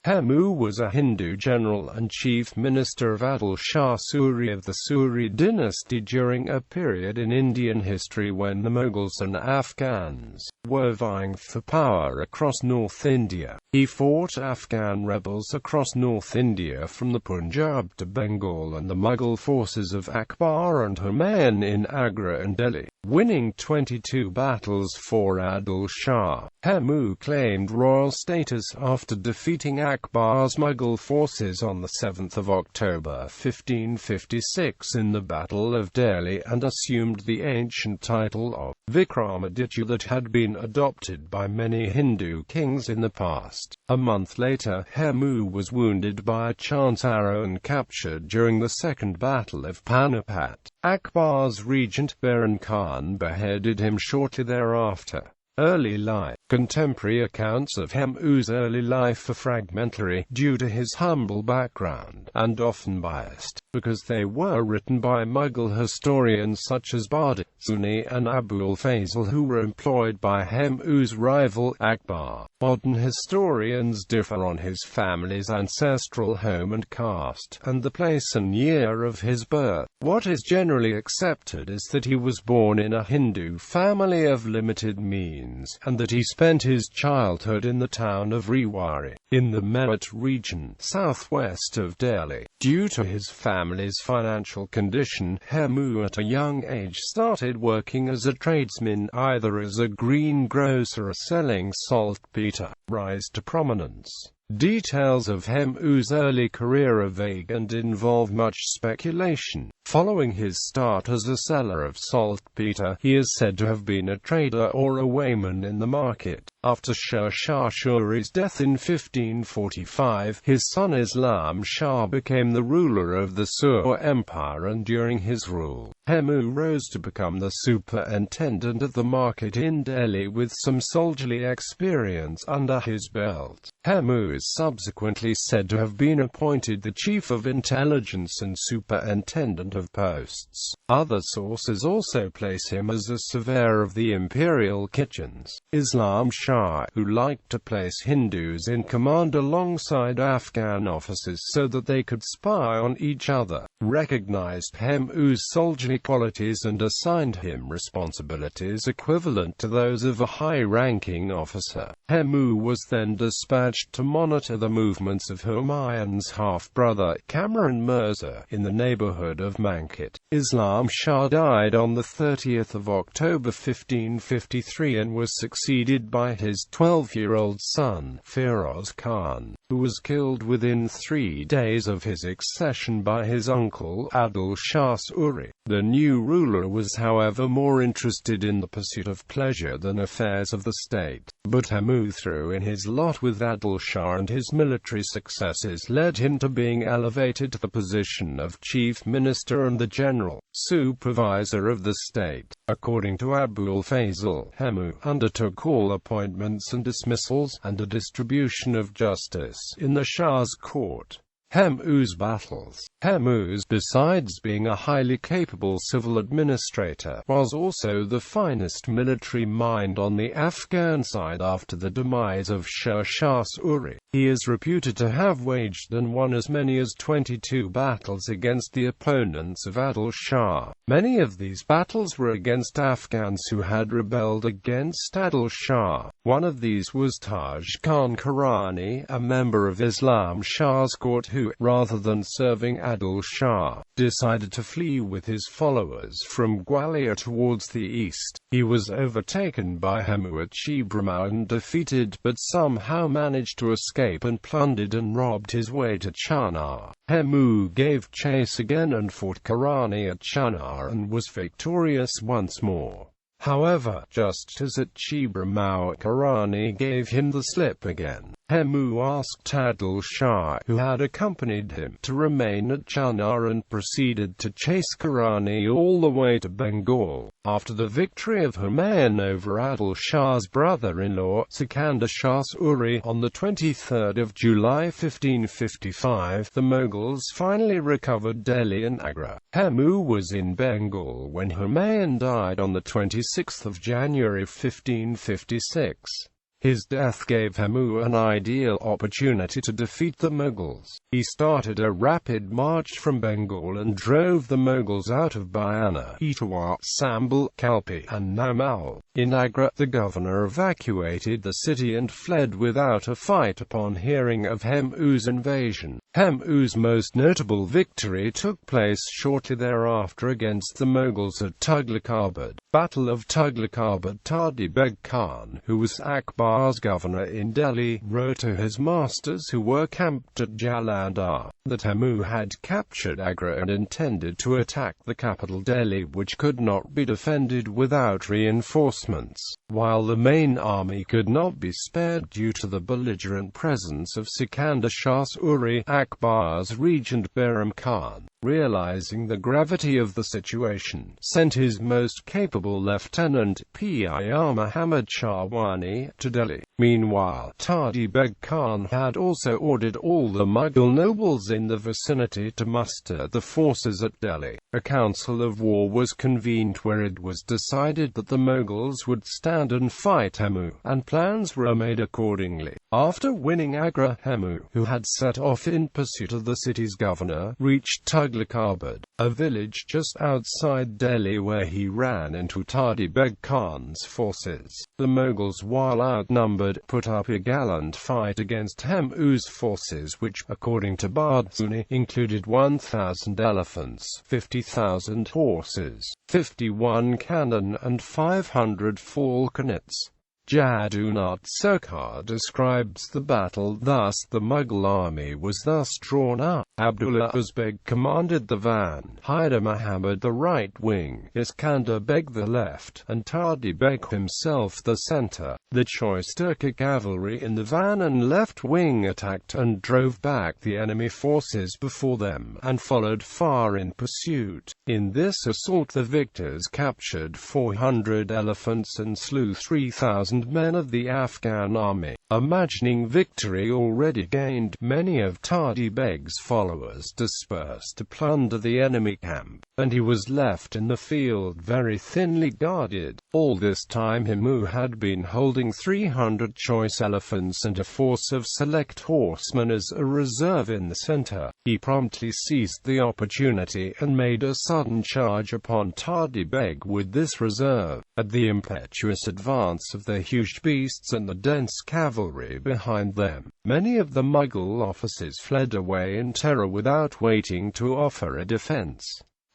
Suri.Hemu was a Hindu general and chief minister of Adil Shah Suri of the Suri Dynasty during a period in Indian history when the Mughals and Afghans were vying for power across North India. He fought Afghan rebels across North India from the Punjab to Bengal and the Mughal forces of Akbar and Humayun in Agra and Delhi, winning 22 battles for Adil Shah. Hemu claimed royal status after defeating Akbar's Mughal forces on 7 October 1556 in the Battle of Delhi and assumed the ancient title of Vikramaditya that had been adopted by many Hindu kings in the past. A month later, Hemu was wounded by a chance arrow and captured during the Second Battle of Panipat. Akbar's regent Baran Khan beheaded him shortly thereafter. Early life. Contemporary accounts of Hemu's early life are fragmentary, due to his humble background, and often biased, because they were written by Mughal historians such as Badi, Sunni and Abul Fazl, who were employed by Hemu's rival, Akbar. Modern historians differ on his family's ancestral home and caste, and the place and year of his birth. What is generally accepted is that he was born in a Hindu family of limited means, and that he spent his childhood in the town of Rewari, in the Meerut region, southwest of Delhi. Due to his family's financial condition, Hemu at a young age started working as a tradesman, either as a greengrocer or selling saltpeter. Rise to prominence. Details of Hemu's early career are vague and involve much speculation. Following his start as a seller of saltpeter, he is said to have been a trader or a weighman in the market. After Shah Suri's death in 1545, his son Islam Shah became the ruler of the Sur Empire, and during his rule, Hemu rose to become the superintendent of the market in Delhi with some soldierly experience under his belt. Hemu is subsequently said to have been appointed the chief of intelligence and superintendent of posts. Other sources also place him as a surveyor of the imperial kitchens. Islam Shah, who liked to place Hindus in command alongside Afghan officers so that they could spy on each other, recognized Hemu's soldierly qualities and assigned him responsibilities equivalent to those of a high-ranking officer. Hemu was then dispatched to monitor the movements of Humayun's half-brother, Kamran Mirza, in the neighborhood of Mankit. Islam Shah died on 30 October 1553 and was succeeded by his 12-year-old son, Firoz Khan, who was killed within 3 days of his accession by his uncle, Adil Shah Suri. The new ruler was however more interested in the pursuit of pleasure than affairs of the state. But Hemu threw in his lot with Adil Shah, and his military successes led him to being elevated to the position of chief minister and the general supervisor of the state. According to Abul Fazl, Hemu undertook all appointments and dismissals, and a distribution of justice in the Shah's court. Hemu's battles. Hemu, besides being a highly capable civil administrator, was also the finest military mind on the Afghan side after the demise of Shah Suri. He is reputed to have waged and won as many as 22 battles against the opponents of Adil Shah. Many of these battles were against Afghans who had rebelled against Adil Shah. One of these was Taj Khan Karani, a member of Islam Shah's court who, rather than serving Adil Shah, decided to flee with his followers from Gwalior towards the east. He was overtaken by Hemu at Chibramau and defeated, but somehow managed to escape and plundered and robbed his way to Chanar. Hemu gave chase again and fought Karani at Chanar and was victorious once more. However, just as at Chibramau, Karani gave him the slip again. Hemu asked Adil Shah, who had accompanied him, to remain at Chanar and proceeded to chase Karani all the way to Bengal. After the victory of Humayun over Adil Shah's brother-in-law, Sikandar Shah Suri, on 23 July 1555, the Mughals finally recovered Delhi and Agra. Hemu was in Bengal when Humayun died on 26 January 1556. His death gave Hemu an ideal opportunity to defeat the Mughals. He started a rapid march from Bengal and drove the Mughals out of Bayana, Etawah, Sambal, Kalpi, and Namal. In Agra, the governor evacuated the city and fled without a fight upon hearing of Hemu's invasion. Hemu's most notable victory took place shortly thereafter against the Mughals at Tughlaqabad. Battle of Tughlaqabad. Tadi Beg Khan, who was Akbar's governor in Delhi, wrote to his masters who were camped at Jalandhar that Hemu had captured Agra and intended to attack the capital Delhi, which could not be defended without reinforcements. While the main army could not be spared due to the belligerent presence of Sikandar Shah Suri, Akbar's regent Behram Khan, realizing the gravity of the situation, sent his most capable lieutenant, Pir Muhammad Shah Wani, to Delhi. Meanwhile, Tadi Beg Khan had also ordered all the Mughal nobles in the vicinity to muster the forces at Delhi. A council of war was convened where it was decided that the Mughals would stand and fight Hemu, and plans were made accordingly. After winning Agra, Hemu, who had set off in pursuit of the city's governor, reached Tughlaqabad, a village just outside Delhi where he ran into Tadi Beg Khan's forces. The Mughals, while outnumbered, put up a gallant fight against Hemu's forces which, according to Barduni, included 1,000 elephants, 50,000 horses, 51 cannon and 500 falconets. Jadunath Sarkar describes the battle thus: the Mughal army was thus drawn up. Abdullah Uzbek commanded the van, Hyder Muhammad the right wing, Iskandar Beg the left, and Tadi Beg himself the center. The choice Turkic cavalry in the van and left wing attacked and drove back the enemy forces before them, and followed far in pursuit. In this assault the victors captured 400 elephants and slew 3,000 men of the Afghan army. Imagining victory already gained, many of Tadi Beg's followers dispersed to plunder the enemy camp, and he was left in the field very thinly guarded. All this time Hemu had been holding 300 choice elephants and a force of select horsemen as a reserve in the center. He promptly seized the opportunity and made a sudden charge upon Tadi Beg with this reserve. At the impetuous advance of the huge beasts and the dense cavalry behind them, many of the Mughal officers fled away in terror without waiting to offer a defense.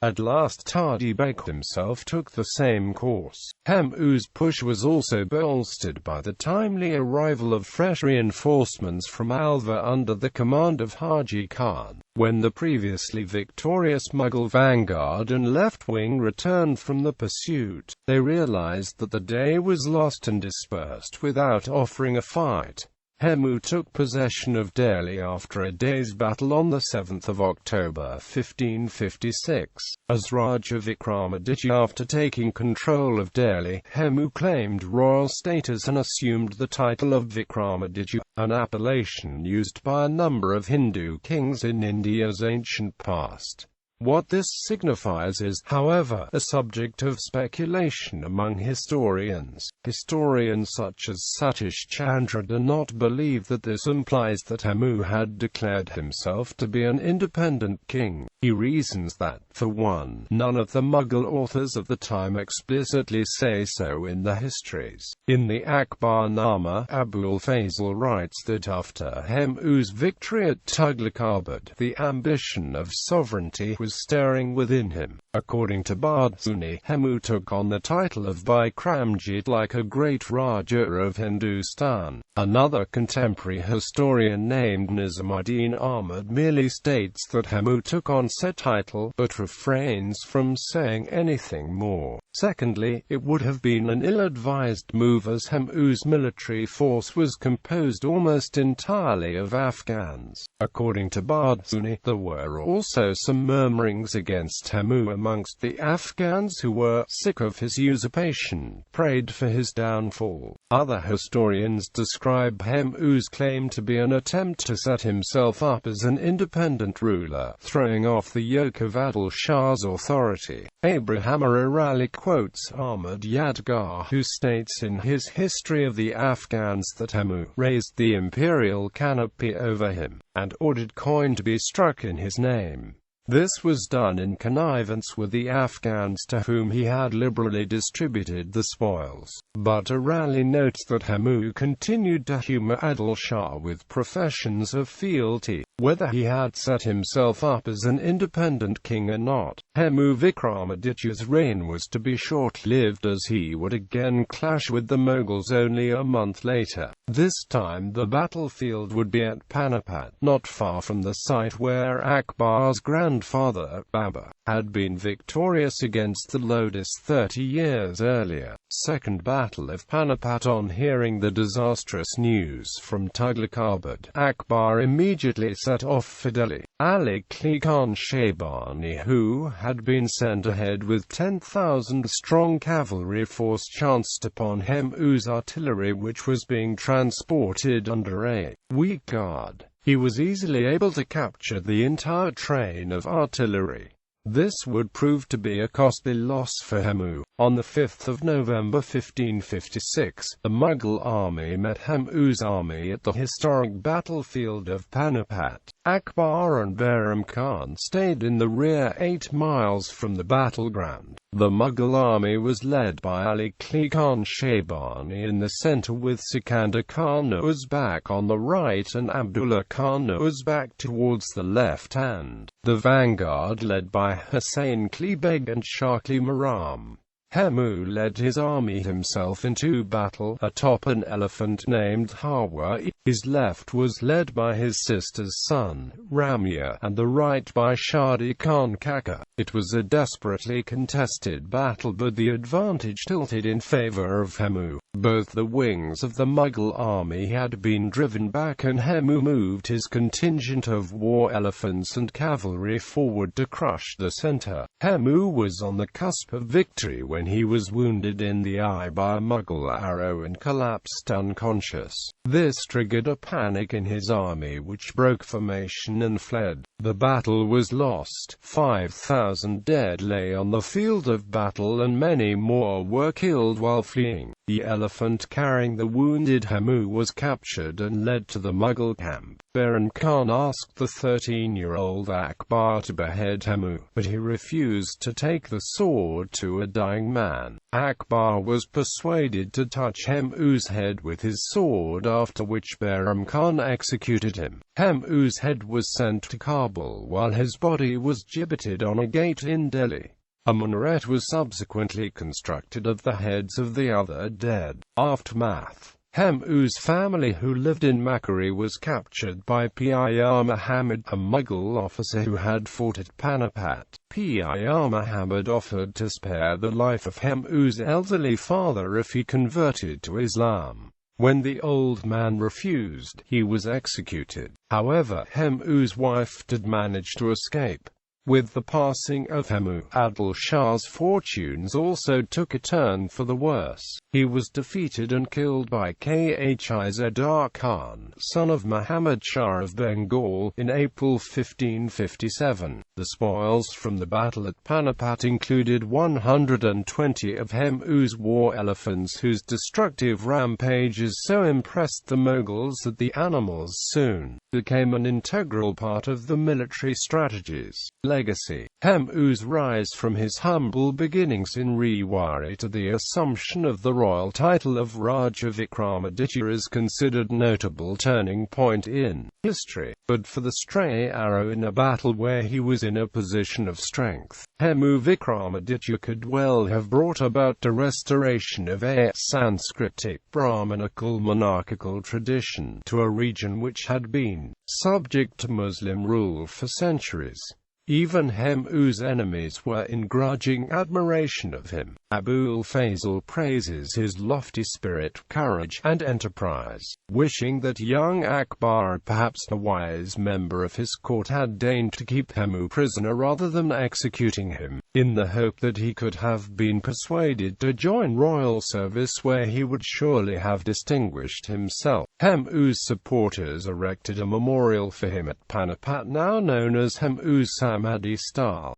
At last Tadi Beg himself took the same course. Hemu's push was also bolstered by the timely arrival of fresh reinforcements from Alvar under the command of Haji Khan. When the previously victorious Mughal vanguard and left wing returned from the pursuit, they realized that the day was lost and dispersed without offering a fight. Hemu took possession of Delhi after a day's battle on the 7th of October 1556. As Raja Vikramaditya, after taking control of Delhi, Hemu claimed royal status and assumed the title of Vikramaditya, an appellation used by a number of Hindu kings in India's ancient past. What this signifies is, however, a subject of speculation among historians. Historians such as Satish Chandra do not believe that this implies that Hemu had declared himself to be an independent king. He reasons that, for one, none of the Mughal authors of the time explicitly say so in the histories. In the Akbarnama, Abul Fazl writes that after Hemu's victory at Tughlaqabad, the ambition of sovereignty was stirring within him. According to Barduni, Hemu took on the title of Vikramjit like a great Raja of Hindustan. Another contemporary historian named Nizamuddin Ahmad merely states that Hemu took on said title, but refrains from saying anything more. Secondly, it would have been an ill-advised move as Hemu's military force was composed almost entirely of Afghans. According to Barduni, there were also some murmurings against Hemu amongst the Afghans who were sick of his usurpation, prayed for his downfall. Other historians describe describe Hemu's claim to be an attempt to set himself up as an independent ruler, throwing off the yoke of Adil Shah's authority. Abraham O'Reilly quotes Ahmad Yadgar, who states in his History of the Afghans that Hemu raised the imperial canopy over him, and ordered coin to be struck in his name. This was done in connivance with the Afghans to whom he had liberally distributed the spoils. But O'Reilly notes that Hemu continued to humour Adil Shah with professions of fealty, whether he had set himself up as an independent king or not. Hemu Vikramaditya's reign was to be short-lived, as he would again clash with the Mughals only a month later. This time the battlefield would be at Panipat, not far from the site where Akbar's grandfather, Babur, had been victorious against the Lodis 30 years earlier. Second Battle of Panipat. On hearing the disastrous news from Tughlaqabad, Akbar immediately set off for Delhi. Ali Khan Shaybani, who had been sent ahead with 10,000-strong cavalry force, chanced upon Hemu's artillery, which was being transported under a weak guard. He was easily able to capture the entire train of artillery. This would prove to be a costly loss for Hemu. On the 5th of November 1556, the Mughal army met Hemu's army at the historic battlefield of Panipat. Akbar and Behram Khan stayed in the rear 8 miles from the battleground. The Mughal army was led by Ali Khan Shaybani in the center, with Sikandar Khan Uzbek on the right and Abdullah Khan Uzbek towards the left hand. The vanguard led by Hussain Kli Beg and Shah Kli Maram. Hemu led his army himself into battle atop an elephant named Hawa. His left was led by his sister's son, Ramya, and the right by Shadi Khan Kaka. It was a desperately contested battle, but the advantage tilted in favor of Hemu. Both the wings of the Mughal army had been driven back, and Hemu moved his contingent of war elephants and cavalry forward to crush the center. Hemu was on the cusp of victory when he was wounded in the eye by a Mughal arrow and collapsed unconscious. This triggered a panic in his army, which broke formation and fled. The battle was lost. 5,000 dead lay on the field of battle, and many more were killed while fleeing. The elephant carrying the wounded Hemu was captured and led to the Mughal camp. Behram Khan asked the 13-year-old Akbar to behead Hemu, but he refused to take the sword to a dying man. Akbar was persuaded to touch Hemu's head with his sword, after which Behram Khan executed him. Hemu's head was sent to Kabul, while his body was gibbeted on a gate in Delhi. A minaret was subsequently constructed of the heads of the other dead. Aftermath. Hemu's family, who lived in Makari, was captured by Pir Muhammad, a Mughal officer who had fought at Panipat. Pir Muhammad offered to spare the life of Hemu's elderly father if he converted to Islam. When the old man refused, he was executed. However, Hemu's wife did manage to escape. With the passing of Hemu, Adil Shah's fortunes also took a turn for the worse. He was defeated and killed by Khizr Khan, son of Muhammad Shah of Bengal, in April 1557. The spoils from the battle at Panipat included 120 of Hemu's war elephants, whose destructive rampages so impressed the Mughals that the animals soon became an integral part of the military strategies. Legacy. Hemu's rise from his humble beginnings in Rewari to the assumption of the royal title of Raja Vikramaditya is considered a notable turning point in history. But for the stray arrow in a battle where he was in a position of strength, Hemu Vikramaditya could well have brought about a restoration of a Sanskritic Brahmanical monarchical tradition to a region which had been subject to Muslim rule for centuries. Even Hemu's enemies were in grudging admiration of him. Abul Fazl praises his lofty spirit, courage, and enterprise, wishing that young Akbar, perhaps a wise member of his court, had deigned to keep Hemu prisoner rather than executing him, in the hope that he could have been persuaded to join royal service where he would surely have distinguished himself. Hemu's supporters erected a memorial for him at Panipat, now known as Hemu's Samadhi style.